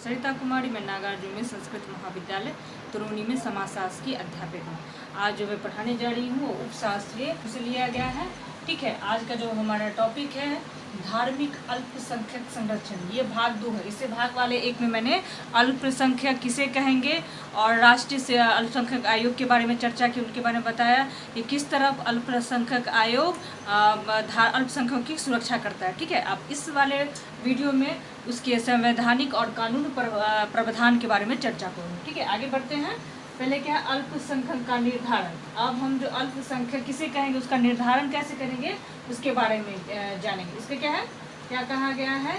सरिता कुमारी, मैं नागार्जुन में संस्कृत महाविद्यालय तरूणी में समाजशास्त्र की अध्यापक हूँ। आज जो मैं पढ़ाने जा रही हूँ वो उपशास्त्रीय से लिया गया है। ठीक है, आज का जो हमारा टॉपिक है धार्मिक अल्पसंख्यक संरक्षण, ये भाग 2 है। इससे भाग वाले 1 में मैंने अल्पसंख्यक किसे कहेंगे और राष्ट्रीय से अल्पसंख्यक आयोग के बारे में चर्चा की, उनके बारे में बताया कि किस तरह अल्पसंख्यक आयोग अल्पसंख्यकों की सुरक्षा करता है। ठीक है, अब इस वाले वीडियो में उसके संवैधानिक और कानून प्रावधान के बारे में चर्चा करूँगी। ठीक है, आगे बढ़ते हैं। पहले क्या है अल्पसंख्यक का निर्धारण। अब हम जो अल्पसंख्यक किसे कहेंगे उसका निर्धारण कैसे करेंगे उसके बारे में जानेंगे। इसके क्या है, क्या कहा गया है,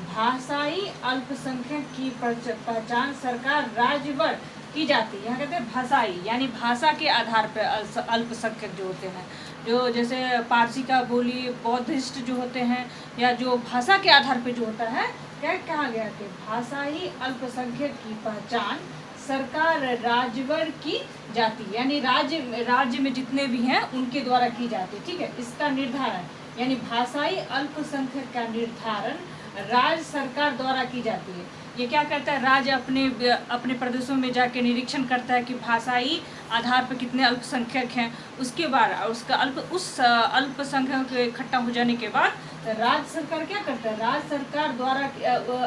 भाषाई अल्पसंख्यक की पहचान सरकार राज्यवार की जाती है। यहाँ कहते हैं भाषाई, यानी भाषा के आधार पर अल्पसंख्यक जो होते हैं, जो जैसे पारसी का बोली, बौद्धिस्ट जो होते हैं, या जो भाषा के आधार पर जो होता है, क्या कहा गया कि भाषाई अल्पसंख्यक की पहचान सरकार राज्यवार की जाती है, यानी राज्य में जितने भी हैं उनके द्वारा की जाती है। ठीक है, इसका निर्धारण यानी भाषाई अल्पसंख्यक का निर्धारण राज्य सरकार द्वारा की जाती है। ये क्या करता है, राज्य अपने प्रदेशों में जाके निरीक्षण करता है कि भाषाई आधार पर कितने अल्पसंख्यक हैं। उसके बाद उसका अल्पसंख्यक इकट्ठा हो जाने के बाद राज्य सरकार क्या करता है, राज्य सरकार द्वारा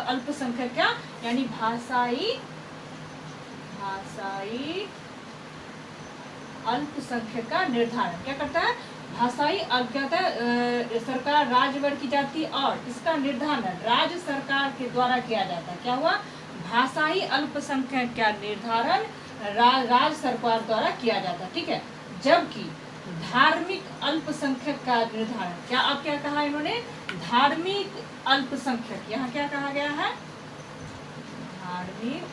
अल्पसंख्यक क्या यानी भाषाई अल्पसंख्यक का निर्धारण क्या करता है, भाषाई अल्पसंख्यक सरकार राज्यवार की जाती है और इसका निर्धारण राज्य सरकार के द्वारा किया जाता है। क्या हुआ, भाषाई अल्पसंख्यक का निर्धारण राज्य सरकार द्वारा किया जाता है। ठीक है, जबकि धार्मिक अल्पसंख्यक का निर्धारण क्या, अब क्या कहा इन्होंने, धार्मिक अल्पसंख्यक, यहाँ क्या कहा गया है, धार्मिक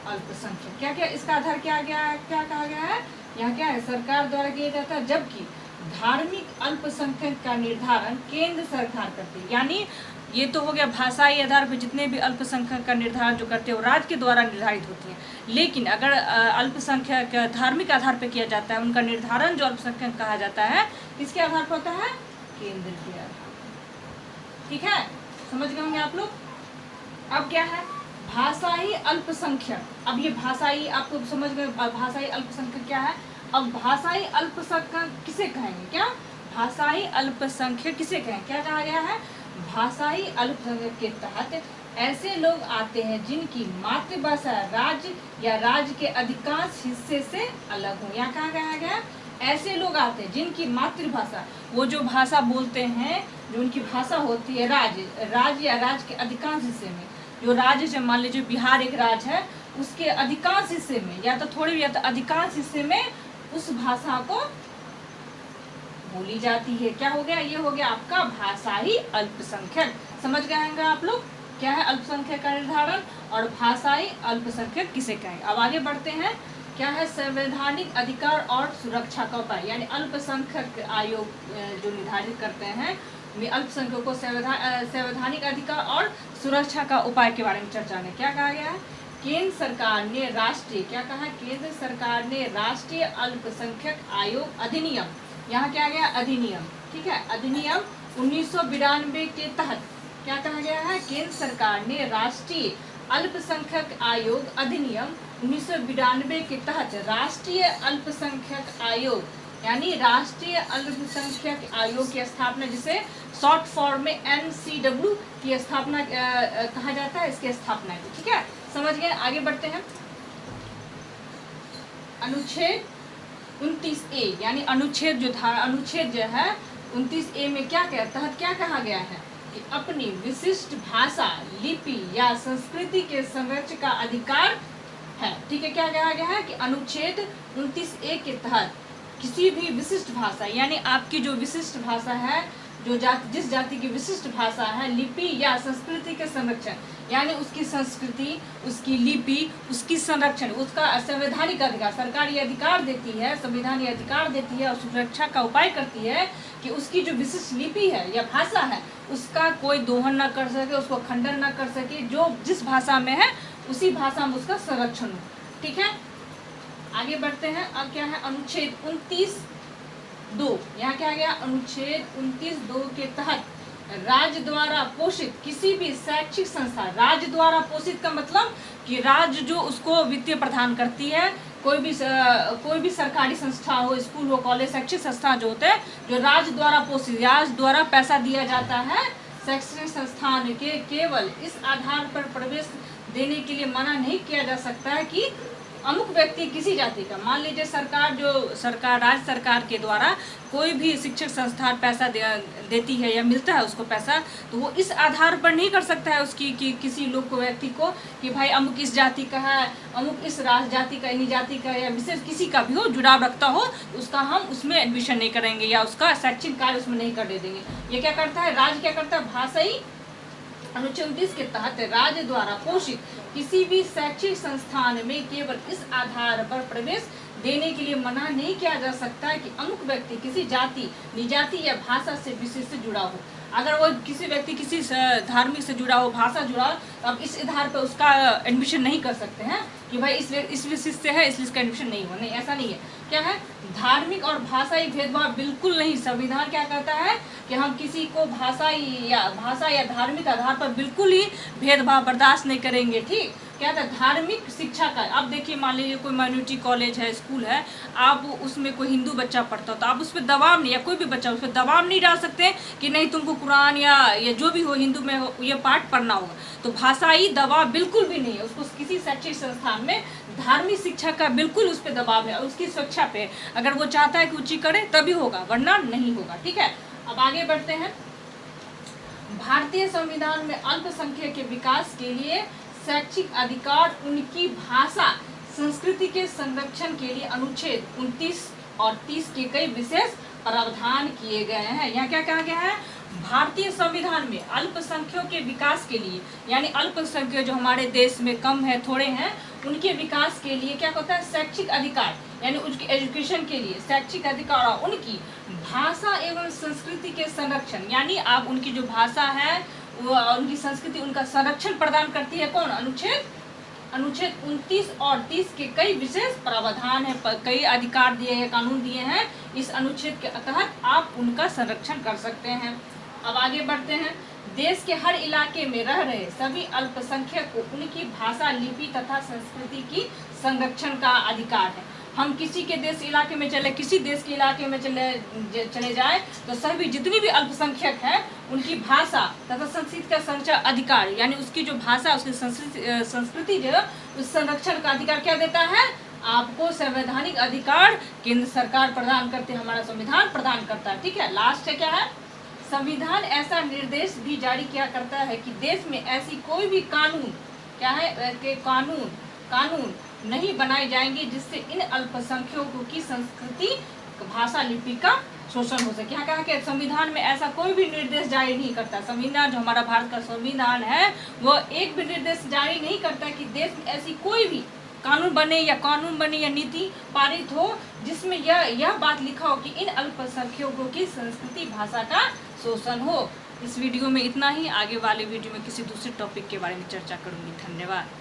अल्पसंख्यक क्या क्या इसका आधार क्या कहा गया है, यहाँ क्या है, सरकार द्वारा किया जाता है। जबकि धार्मिक अल्पसंख्यक का निर्धारण केंद्र सरकार करती है। यानी ये तो हो गया भाषाई आधार पर जितने भी अल्पसंख्यक का निर्धारण जो करते हैं वो राज्य के द्वारा निर्धारित होती है। लेकिन अगर अल्पसंख्यक धार्मिक आधार पर किया जाता है, उनका निर्धारण जो अल्पसंख्यक कहा जाता है किसके आधार पर होता है, केंद्र के आधार। ठीक है, समझ गए होंगे आप लोग। अब क्या है भाषाई अल्पसंख्यक, अब ये भाषाई आपको समझ गए, भाषाई अल्पसंख्यक क्या है। अब भाषाई अल्पसंख्यक किसे कहेंगे, क्या भाषाई अल्पसंख्यक किसे कहेंगे, क्या कहा गया है, भाषाई अल्पसंख्यक के तहत ऐसे लोग आते हैं जिनकी मातृभाषा राज्य या राज्य के अधिकांश हिस्से से अलग हो। यहाँ कहा गया ऐसे लोग आते हैं जिनकी मातृभाषा, वो जो भाषा बोलते हैं, जो उनकी भाषा होती है राज्य या राज्य के अधिकांश हिस्से में, जो राज्य से मान लीजिए बिहार एक राज्य है, उसके अधिकांश हिस्से में या तो थोड़ी या तो अधिकांश हिस्से में उस भाषा को बोली जाती है। क्या हो गया, ये हो गया आपका भाषाई अल्पसंख्यक। समझ गए होंगे आप लोग क्या है अल्पसंख्यक का निर्धारण और भाषाई अल्पसंख्यक किसे कहें। अब आगे बढ़ते हैं, क्या है संवैधानिक अधिकार और सुरक्षा का उपाय, यानी अल्पसंख्यक आयोग जो निर्धारित करते हैं अल्पसंख्यकों को संवैधानिक अधिकार और सुरक्षा का उपाय के बारे में चर्चा में क्या कहा गया है, केंद्र सरकार ने राष्ट्रीय, क्या कहा, केंद्र सरकार ने राष्ट्रीय अल्पसंख्यक आयोग अधिनियम, यहाँ क्या गया अधिनियम, ठीक है, अधिनियम 1992 के तहत क्या कहा गया है, केंद्र सरकार ने राष्ट्रीय अल्पसंख्यक आयोग अधिनियम 1992 के तहत राष्ट्रीय अल्पसंख्यक आयोग यानी राष्ट्रीय अल्पसंख्यक आयोग की स्थापना, जिसे शॉर्ट फॉर्म में NCW की स्थापना कहा जाता है, इसकी स्थापना की। ठीक है, समझ गए। आगे बढ़ते हैं, अनुच्छेद 29A यानी अनुच्छेद जो है 29A में क्या तहत क्या कहा गया है कि अपनी विशिष्ट भाषा, लिपि या संस्कृति के संरक्षण का अधिकार है। ठीक है, क्या कहा गया है कि अनुच्छेद 29A के तहत किसी भी विशिष्ट भाषा, यानी आपकी जो विशिष्ट भाषा है, जो जिस जाति की विशिष्ट भाषा है, लिपि या संस्कृति के संरक्षण, यानी उसकी संस्कृति, उसकी लिपि, उसकी संरक्षण, उसका संवैधानिक अधिकार, सरकार ये अधिकार देती है, संविधान ये अधिकार देती है और सुरक्षा का उपाय करती है कि उसकी जो विशिष्ट लिपि है या भाषा है उसका कोई दोहन न कर सके, उसको खंडन न कर सके, जो जिस भाषा में है उसी भाषा में उसका संरक्षण हो। ठीक है, आगे बढ़ते हैं। अब क्या है अनुच्छेद 29(2), यहाँ क्या गया अनुच्छेद 29(2) के तहत राज्य द्वारा पोषित किसी भी शैक्षिक संस्था, राज्य द्वारा पोषित का मतलब कि राज्य जो उसको वित्तीय प्रदान करती है, कोई भी सरकारी संस्था हो, स्कूल हो, कॉलेज, शैक्षिक संस्था जो होते हैं जो राज्य द्वारा पोषित, राज्य द्वारा पैसा दिया जाता है, शैक्षणिक राज्य के केवल इस आधार पर प्रवेश देने के लिए मना नहीं किया जा सकता है कि अमुक व्यक्ति किसी जाति का, मान लीजिए राज्य सरकार के द्वारा कोई भी शिक्षक संस्थान पैसा देती है या मिलता है उसको पैसा, तो वो इस आधार पर नहीं कर सकता है उसकी कि किसी लोग को, व्यक्ति को, कि भाई अमुक इस जाति का है, अमुक इस राज जाति का, इन्हीं जाति का, या विशेष किसी का भी हो, जुड़ाव रखता हो, उसका हम उसमें एडमिशन नहीं करेंगे या उसका शैक्षिक कार्य उसमें नहीं कर देंगे। ये क्या करता है, राज्य क्या करता है, भाषाई अनुच्छेद 29 के तहत राज्य द्वारा पोषित किसी भी शैक्षिक संस्थान में केवल इस आधार पर प्रवेश देने के लिए मना नहीं किया जा सकता है कि अमुक व्यक्ति किसी जाति, निजाति या भाषा से विशेष से जुड़ा हो। अगर वो किसी व्यक्ति किसी धार्मिक से जुड़ा हो, भाषा जुड़ा हो, तो अब इस आधार पर उसका एडमिशन नहीं कर सकते हैं कि भाई इस विशिष्ट से है इसलिए इसका एडमिशन नहीं हो, नहीं, ऐसा नहीं है। क्या है, धार्मिक और भाषाई भेदभाव बिल्कुल नहीं। संविधान क्या कहता है कि हम किसी को भाषा या धार्मिक आधार पर बिल्कुल ही भेदभाव बर्दाश्त नहीं करेंगे। ठीक, क्या था, धार्मिक शिक्षा का, अब देखिए मान लीजिए कोई माइनॉरिटी कॉलेज है, स्कूल है, आप उसमें कोई हिंदू बच्चा पढ़ता हो तो आप उस पर दबाव नहीं, या कोई भी बच्चा उस पर दबाव नहीं डाल सकते कि नहीं तुमको कुरान या जो भी हो हिंदू में हो ये पाठ पढ़ना होगा। तो भाषाई दबाव बिल्कुल भी नहीं है, उसको किसी शैक्षिक संस्थान में धार्मिक शिक्षा का बिल्कुल उस पर दबाव है, उसकी सुरक्षा पे अगर वो चाहता है कि ऊँची करे तभी होगा, वरना नहीं होगा। ठीक है, अब आगे बढ़ते हैं। भारतीय संविधान में अल्पसंख्यक के विकास के लिए शैक्षिक अधिकार, उनकी भाषा संस्कृति के संरक्षण के लिए अनुच्छेद 29 और 30 के कई विशेष प्रावधान किए गए हैं। यहाँ क्या कहा गया है, भारतीय संविधान में अल्पसंख्यकों के विकास के लिए, यानी अल्पसंख्यक जो हमारे देश में कम है, थोड़े हैं, उनके विकास के लिए क्या होता है, शैक्षिक अधिकार, यानी उसकी एजुकेशन के लिए शैक्षिक अधिकार और उनकी भाषा एवं संस्कृति के संरक्षण, यानी आप उनकी जो भाषा है वो उनकी संस्कृति, उनका संरक्षण प्रदान करती है कौन, अनुच्छेद 29 और 30 के कई विशेष प्रावधान है, कई अधिकार दिए हैं, कानून दिए हैं, इस अनुच्छेद के तहत आप उनका संरक्षण कर सकते हैं। अब आगे बढ़ते हैं। देश के हर इलाके में रह रहे सभी अल्पसंख्यक को उनकी भाषा, लिपि तथा संस्कृति की संरक्षण का अधिकार है। हम किसी के देश इलाके में चले, किसी देश के इलाके में चले जाए तो सभी जितनी भी अल्पसंख्यक है उनकी भाषा तथा संस्कृति का संरक्षण अधिकार, यानी उसकी जो भाषा, उसकी संस्कृति जो उस संरक्षण का अधिकार क्या देता है, आपको संवैधानिक अधिकार केंद्र सरकार प्रदान करते, हमारा संविधान प्रदान करता है। ठीक है, लास्ट है क्या है, संविधान ऐसा निर्देश भी जारी किया करता है कि देश में ऐसी कोई भी कानून क्या है कि कानून नहीं बनाए जाएंगे जिससे इन अल्पसंख्यकों की संस्कृति, भाषा, लिपि का शोषण हो सके। यहाँ कहा कि संविधान में ऐसा कोई भी निर्देश जारी नहीं करता। संविधान जो हमारा भारत का संविधान है वो एक भी निर्देश जारी नहीं करता कि देश में ऐसी कोई भी कानून बने या नीति पारित हो जिसमें यह बात लिखा हो कि इन अल्पसंख्यकों की संस्कृति, भाषा का शोषण हो। इस वीडियो में इतना ही, आगे वाले वीडियो में किसी दूसरे टॉपिक के बारे में चर्चा करूंगी। धन्यवाद।